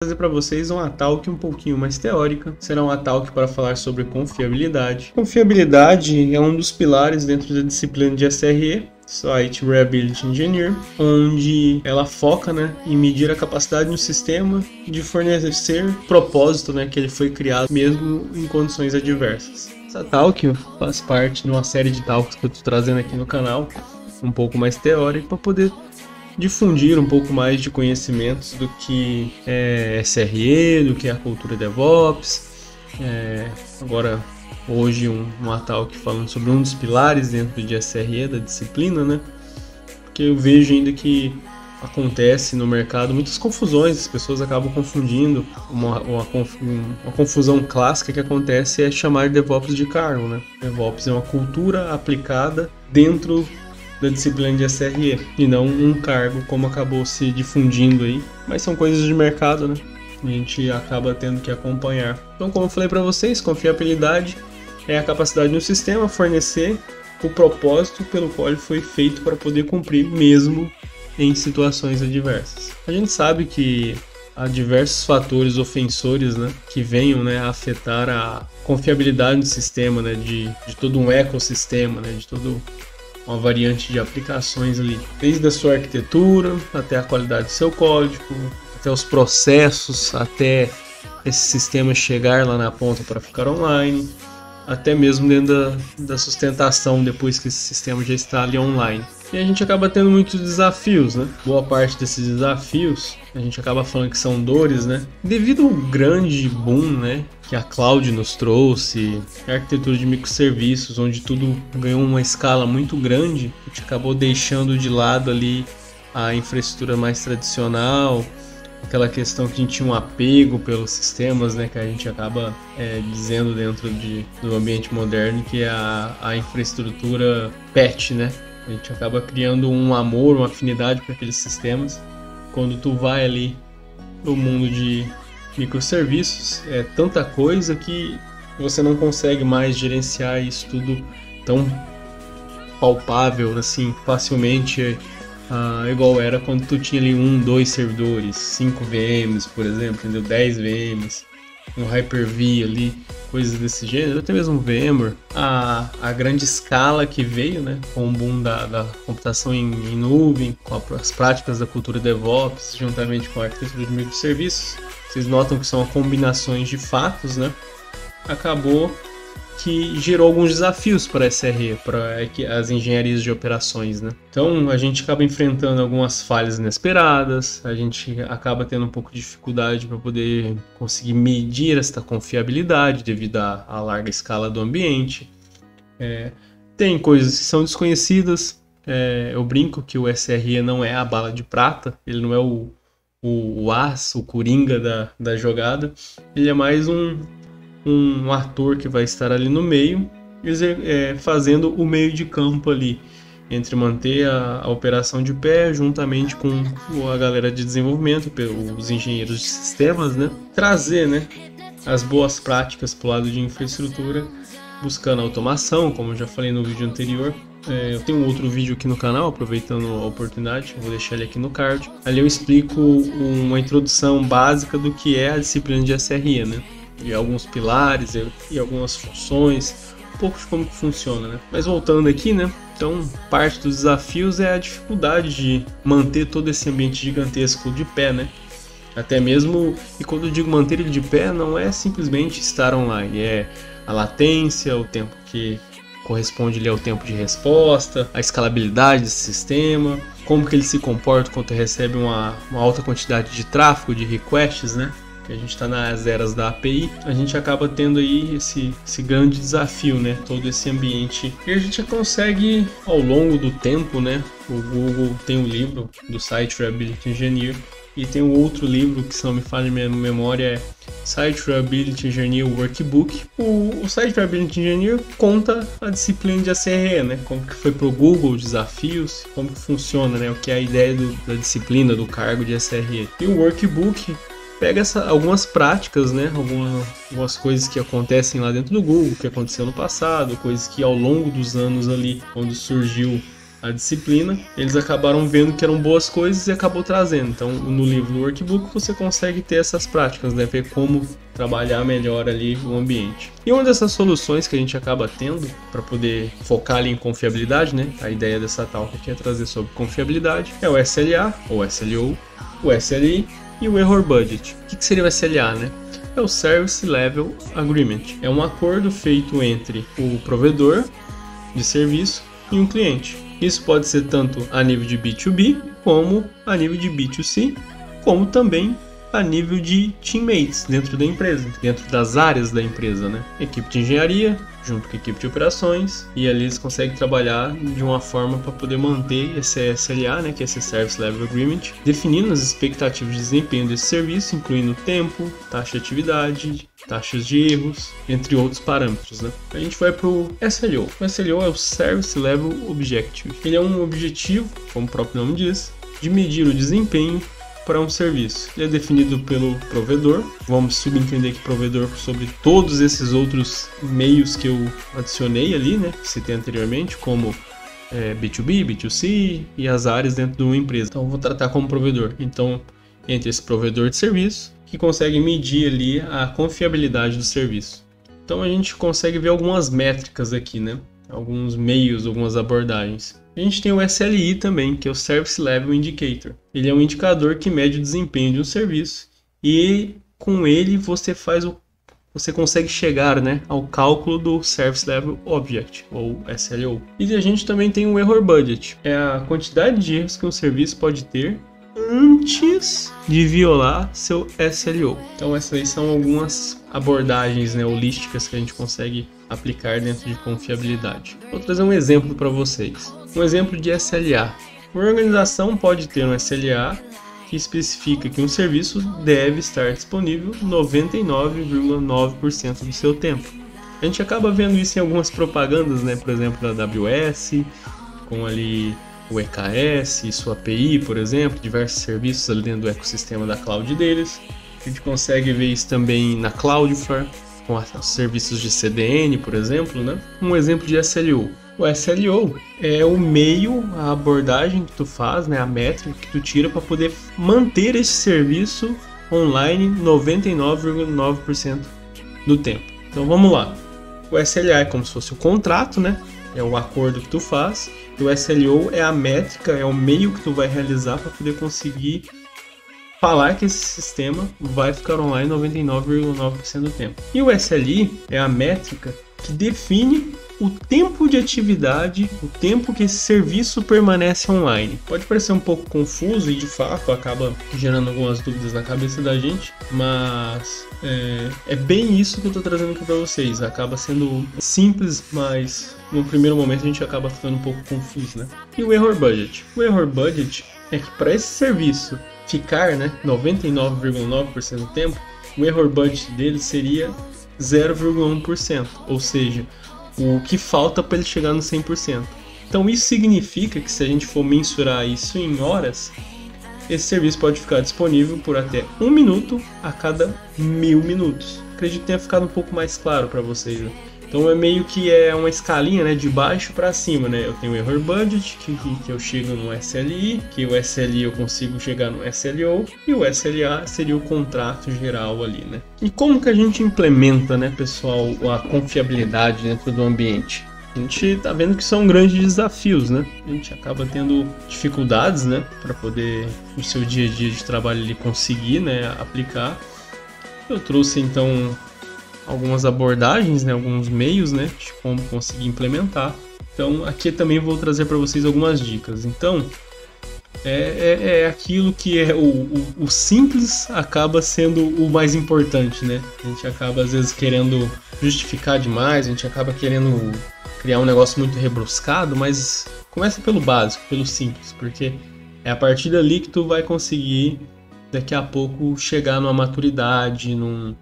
Trazer para vocês uma talk um pouquinho mais teórica. Será uma talk para falar sobre confiabilidade. Confiabilidade é um dos pilares dentro da disciplina de SRE, Site Reliability Engineer, onde ela foca, em medir a capacidade do sistema de fornecer propósito, que ele foi criado mesmo em condições adversas. Essa talk faz parte de uma série de talks que eu estou trazendo aqui no canal, um pouco mais teórica, para poder difundir um pouco mais de conhecimentos do que é SRE, do que é a cultura DevOps. Agora, hoje, uma talk falando sobre um dos pilares dentro de SRE, da disciplina, porque eu vejo ainda que acontece no mercado muitas confusões, as pessoas acabam confundindo. Uma confusão clássica que acontece é chamar DevOps de cargo, DevOps é uma cultura aplicada dentro da disciplina de SRE e não um cargo, como acabou se difundindo aí, mas são coisas de mercado, a gente acaba tendo que acompanhar. Então, como eu falei para vocês, confiabilidade é a capacidade do sistema fornecer o propósito pelo qual ele foi feito para poder cumprir mesmo em situações adversas. A gente sabe que há diversos fatores ofensores, que venham a afetar a confiabilidade do sistema, de todo um ecossistema, de todo uma variante de aplicações ali, desde a sua arquitetura, até a qualidade do seu código, até os processos, até esse sistema chegar lá na ponta para ficar online, até mesmo dentro da sustentação depois que esse sistema já está ali online. E a gente acaba tendo muitos desafios, Boa parte desses desafios a gente acaba falando que são dores, Devido ao grande boom, que a cloud nos trouxe, a arquitetura de microserviços, onde tudo ganhou uma escala muito grande, a gente acabou deixando de lado ali a infraestrutura mais tradicional, aquela questão que a gente tinha um apego pelos sistemas, que a gente acaba dizendo dentro do ambiente moderno, que é a infraestrutura PET, A gente acaba criando um amor, uma afinidade para aqueles sistemas. Quando tu vai ali no mundo de microserviços, é tanta coisa que você não consegue mais gerenciar isso tudo tão palpável, assim, facilmente, igual era quando tu tinha ali 1, 2 servidores, 5 VMs, por exemplo, entendeu? 10 VMs, um Hyper-V ali, coisas desse gênero, até mesmo VMware. A grande escala que veio, com o boom da computação em nuvem, com as práticas da cultura DevOps, juntamente com a arquitetura de microserviços, vocês notam que são combinações de fatos, acabou que gerou alguns desafios para a SRE, para as engenharias de operações, Então, a gente acaba enfrentando algumas falhas inesperadas, a gente acaba tendo um pouco de dificuldade para poder conseguir medir esta confiabilidade devido à larga escala do ambiente. Tem coisas que são desconhecidas, eu brinco que o SRE não é a bala de prata, ele não é o as, o coringa da jogada, ele é mais um ator que vai estar ali no meio, fazendo o meio de campo ali, entre manter a operação de pé, juntamente com a galera de desenvolvimento, os engenheiros de sistemas, trazer as boas práticas para o lado de infraestrutura, buscando automação, como eu já falei no vídeo anterior. Eu tenho um outro vídeo aqui no canal, aproveitando a oportunidade, vou deixar ele aqui no card. Ali eu explico uma introdução básica do que é a disciplina de SRE, e alguns pilares e algumas funções, um pouco de como que funciona, Mas voltando aqui, então parte dos desafios é a dificuldade de manter todo esse ambiente gigantesco de pé, Até mesmo, e quando eu digo manter ele de pé, não é simplesmente estar online, é a latência, o tempo que corresponde ali ao tempo de resposta, a escalabilidade desse sistema, como que ele se comporta quando recebe uma alta quantidade de tráfego, de requests, que a gente está nas eras da API, a gente acaba tendo aí esse grande desafio, todo esse ambiente. E a gente consegue, ao longo do tempo, o Google tem um livro do Site Reliability Engineer, e tem um outro livro que, se não me falha a minha memória, é Site Reliability Engineer Workbook. O Site Reliability Engineer conta a disciplina de SRE, como que foi para o Google, os desafios, como que funciona, o que é a ideia da disciplina, do cargo de SRE. E o Workbook pega algumas práticas, algumas coisas que acontecem lá dentro do Google, que aconteceu no passado, coisas que ao longo dos anos ali, quando surgiu a disciplina, eles acabaram vendo que eram boas coisas e acabou trazendo. Então, no livro do workbook, você consegue ter essas práticas, né? Ver como trabalhar melhor ali o ambiente. E uma dessas soluções que a gente acaba tendo para poder focar ali em confiabilidade, né? A ideia dessa talk aqui é trazer sobre confiabilidade, é o SLA, ou SLO, o SLI e o Error Budget. O que seria o SLA, né? É o Service Level Agreement. É um acordo feito entre o provedor de serviço e um cliente. Isso pode ser tanto a nível de B2B, como a nível de B2C, como também a nível de teammates dentro da empresa, dentro das áreas da empresa, né? Equipe de engenharia, junto com a equipe de operações, e ali eles conseguem trabalhar de uma forma para poder manter esse SLA, né, que é esse Service Level Agreement, definindo as expectativas de desempenho desse serviço, incluindo tempo, taxa de atividade, taxas de erros, entre outros parâmetros, né? A gente vai para o SLO. O SLO é o Service Level Objective. Ele é um objetivo, como o próprio nome diz, de medir o desempenho para um serviço. Ele é definido pelo provedor. Vamos subentender que provedor sobre todos esses outros meios que eu adicionei ali, né? Que citei anteriormente, como B2B, B2C e as áreas dentro de uma empresa. Então, eu vou tratar como provedor. Então, entre esse provedor de serviço, que consegue medir ali a confiabilidade do serviço. Então, a gente consegue ver algumas métricas aqui, né? Alguns meios, algumas abordagens. A gente tem o SLI também, que é o Service Level Indicator. Ele é um indicador que mede o desempenho de um serviço e com ele você consegue chegar, né, ao cálculo do Service Level Object, ou SLO. E a gente também tem o Error Budget. É a quantidade de erros que um serviço pode ter antes de violar seu SLO. Então essas aí são algumas abordagens, né, holísticas que a gente consegue aplicar dentro de confiabilidade. Vou trazer um exemplo para vocês. Um exemplo de SLA. Uma organização pode ter um SLA que especifica que um serviço deve estar disponível 99,9% do seu tempo. A gente acaba vendo isso em algumas propagandas, né? Por exemplo, da AWS, com ali o EKS e sua API, por exemplo, diversos serviços ali dentro do ecossistema da cloud deles. A gente consegue ver isso também na Cloudflare, com os serviços de CDN, por exemplo, né? Um exemplo de SLO. O SLO é o meio, a abordagem que tu faz, né? A métrica que tu tira para poder manter esse serviço online 99,9% do tempo. Então vamos lá. O SLA é como se fosse o contrato, né? É o acordo que tu faz. E o SLO é a métrica, é o meio que tu vai realizar para poder conseguir falar que esse sistema vai ficar online 99,9% do tempo. E o SLI é a métrica que define o tempo de atividade, o tempo que esse serviço permanece online. Pode parecer um pouco confuso e de fato acaba gerando algumas dúvidas na cabeça da gente, mas é bem isso que eu estou trazendo aqui para vocês. Acaba sendo simples, mas no primeiro momento a gente acaba ficando um pouco confuso, né? E o Error Budget? O Error Budget é que para esse serviço ficar, né, 99,9% do tempo, o Error Budget dele seria 0,1%, ou seja, o que falta para ele chegar no 100%. Então isso significa que se a gente for mensurar isso em horas, esse serviço pode ficar disponível por até 1 minuto a cada 1000 minutos. Acredito que tenha ficado um pouco mais claro para vocês, né? Então é meio que uma escalinha, né, de baixo para cima, né? Eu tenho o Error Budget, que eu chego no SLI, que o SLI eu consigo chegar no SLO, e o SLA seria o contrato geral ali, né? E como que a gente implementa, né, pessoal, a confiabilidade dentro do ambiente? A gente tá vendo que são grandes desafios, né? A gente acaba tendo dificuldades, né, para poder no seu dia a dia de trabalho ele conseguir, né, aplicar. Eu trouxe então algumas abordagens, né, alguns meios, né, de como conseguir implementar. Então aqui também vou trazer para vocês algumas dicas. Então é aquilo que é o simples acaba sendo o mais importante, né? A gente acaba às vezes querendo justificar demais, a gente acaba querendo criar um negócio muito rebruscado, mas começa pelo básico, pelo simples, porque é a partir dali que tu vai conseguir daqui a pouco chegar numa maturidade, num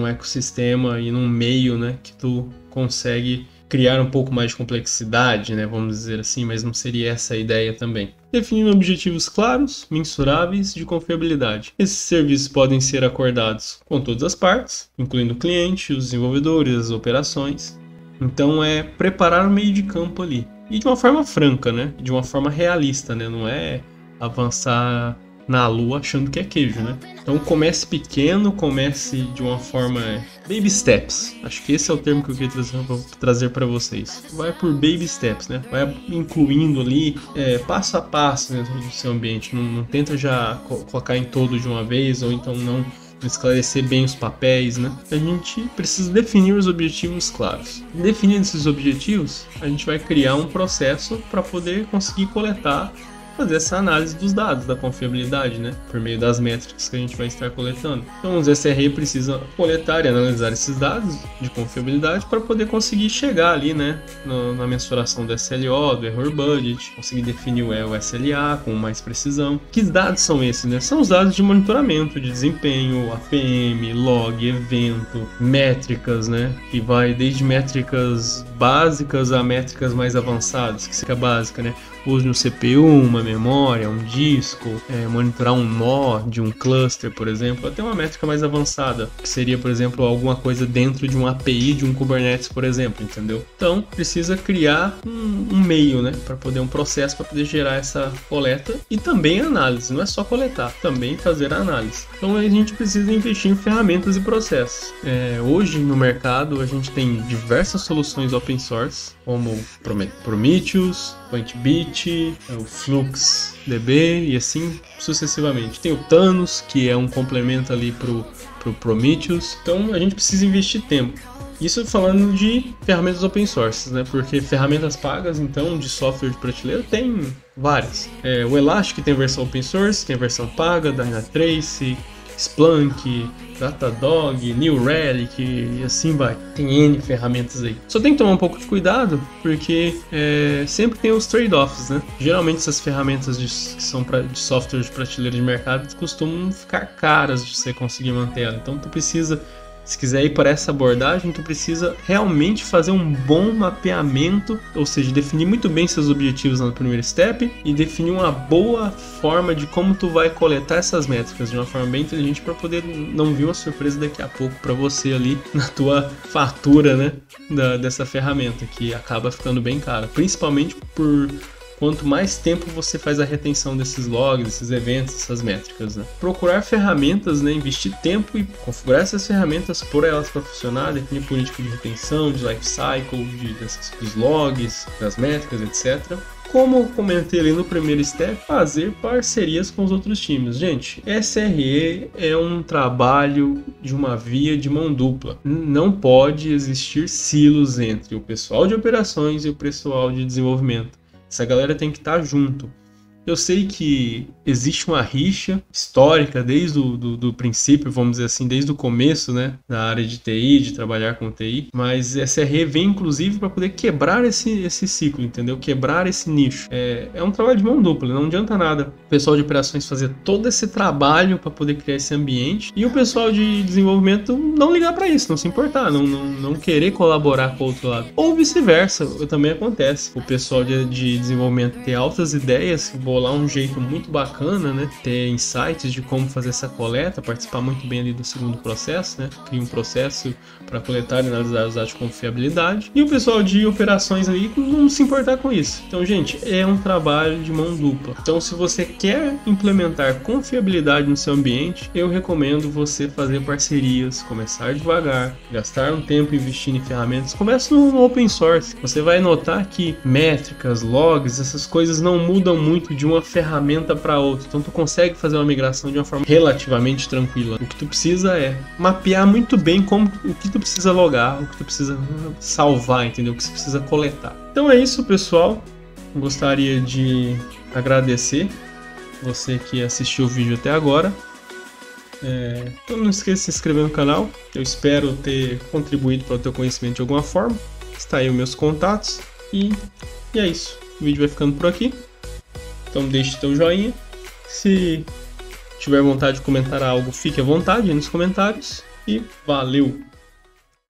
ecossistema e num meio, né, que tu consegue criar um pouco mais de complexidade, né, vamos dizer assim, mas não seria essa a ideia também. Definindo objetivos claros, mensuráveis de confiabilidade. Esses serviços podem ser acordados com todas as partes, incluindo o cliente, os desenvolvedores, as operações. Então é preparar o meio de campo ali. E de uma forma franca, né? De uma forma realista, né? Não é avançar na lua achando que é queijo, né? Então comece pequeno, comece de uma forma baby steps. Acho que esse é o termo que eu queria trazer para vocês. Vai por baby steps, né? Vai incluindo ali passo a passo dentro do seu ambiente. Não tenta já colocar em todo de uma vez, ou então não esclarecer bem os papéis, né? A gente precisa definir os objetivos claros. Definindo esses objetivos, a gente vai criar um processo para poder conseguir coletar, fazer essa análise dos dados, da confiabilidade, né? Por meio das métricas que a gente vai estar coletando. Então, os SRE precisam coletar e analisar esses dados de confiabilidade para poder conseguir chegar ali, né? Na mensuração do SLO, do Error Budget, conseguir definir o SLA com mais precisão. Que dados são esses, né? São os dados de monitoramento, de desempenho, APM, log, evento, métricas, né? Que vai desde métricas básicas a métricas mais avançadas, que seria básica, né? Uso de um CPU, uma memória, um disco, monitorar um nó de um cluster, por exemplo, até uma métrica mais avançada, que seria, por exemplo, alguma coisa dentro de uma API de um Kubernetes, por exemplo, entendeu? Então, precisa criar um meio, né, para poder um processo para poder gerar essa coleta e também análise, não é só coletar, também fazer a análise. Então, a gente precisa investir em ferramentas e processos. Hoje, no mercado, a gente tem diversas soluções open source, como Prometheus, Pointbeat, o FluxDB e assim sucessivamente. Tem o Thanos, que é um complemento ali pro Prometheus. Então a gente precisa investir tempo. Isso falando de ferramentas open source, né? Porque ferramentas pagas, então, de software de prateleira, tem várias. O Elastic tem versão open source, tem versão paga, Dynatrace, Splunk, Datadog, New Relic e assim vai. Tem N ferramentas aí. Só tem que tomar um pouco de cuidado, porque sempre tem os trade-offs, né? Geralmente essas ferramentas que são de software de prateleira de mercado costumam ficar caras de você conseguir manter ela. Então tu precisa, se quiser ir para essa abordagem, tu precisa realmente fazer um bom mapeamento, ou seja, definir muito bem seus objetivos no primeiro step e definir uma boa forma de como tu vai coletar essas métricas de uma forma bem inteligente para poder não vir uma surpresa daqui a pouco para você ali na tua fatura, né, dessa ferramenta, que acaba ficando bem cara, principalmente por quanto mais tempo você faz a retenção desses logs, desses eventos, essas métricas, né? Procurar ferramentas, né? Investir tempo e configurar essas ferramentas, pôr elas para funcionar, definir política de retenção, de lifecycle, dos logs, das métricas, etc. Como eu comentei ali no primeiro step, fazer parcerias com os outros times. Gente, SRE é um trabalho de uma via de mão dupla. Não pode existir silos entre o pessoal de operações e o pessoal de desenvolvimento. Essa galera tem que estar junto. Eu sei que existe uma rixa histórica desde o princípio, vamos dizer assim, desde o começo, né, da área de TI, de trabalhar com TI, mas SRE vem inclusive para poder quebrar esse ciclo, entendeu? Quebrar esse nicho. É um trabalho de mão dupla, não adianta nada o pessoal de operações fazer todo esse trabalho para poder criar esse ambiente e o pessoal de desenvolvimento não ligar para isso, não se importar, não querer colaborar com o outro lado. Ou vice-versa, também acontece. O pessoal de desenvolvimento ter altas ideias, bolar um jeito muito bacana, né? Ter insights de como fazer essa coleta, participar muito bem ali do segundo processo, né? Cria um processo para coletar e analisar os dados de confiabilidade. E o pessoal de operações ali não se importar com isso. Então, gente, é um trabalho de mão dupla. Então, se você quer implementar confiabilidade no seu ambiente, eu recomendo você fazer parcerias, começar devagar, gastar um tempo investindo em ferramentas. Comece no open source. Você vai notar que métricas, logs, essas coisas não mudam muito de uma ferramenta para outra, então tu consegue fazer uma migração de uma forma relativamente tranquila. O que tu precisa é mapear muito bem o que tu precisa logar, o que tu precisa salvar, entendeu? O que você precisa coletar. Então é isso, pessoal. Gostaria de agradecer você que assistiu o vídeo até agora. Então não esqueça de se inscrever no canal. Eu espero ter contribuído para o teu conhecimento de alguma forma. Está aí os meus contatos e é isso. O vídeo vai ficando por aqui. Então deixe teu joinha. Se tiver vontade de comentar algo, fique à vontade aí nos comentários. E valeu!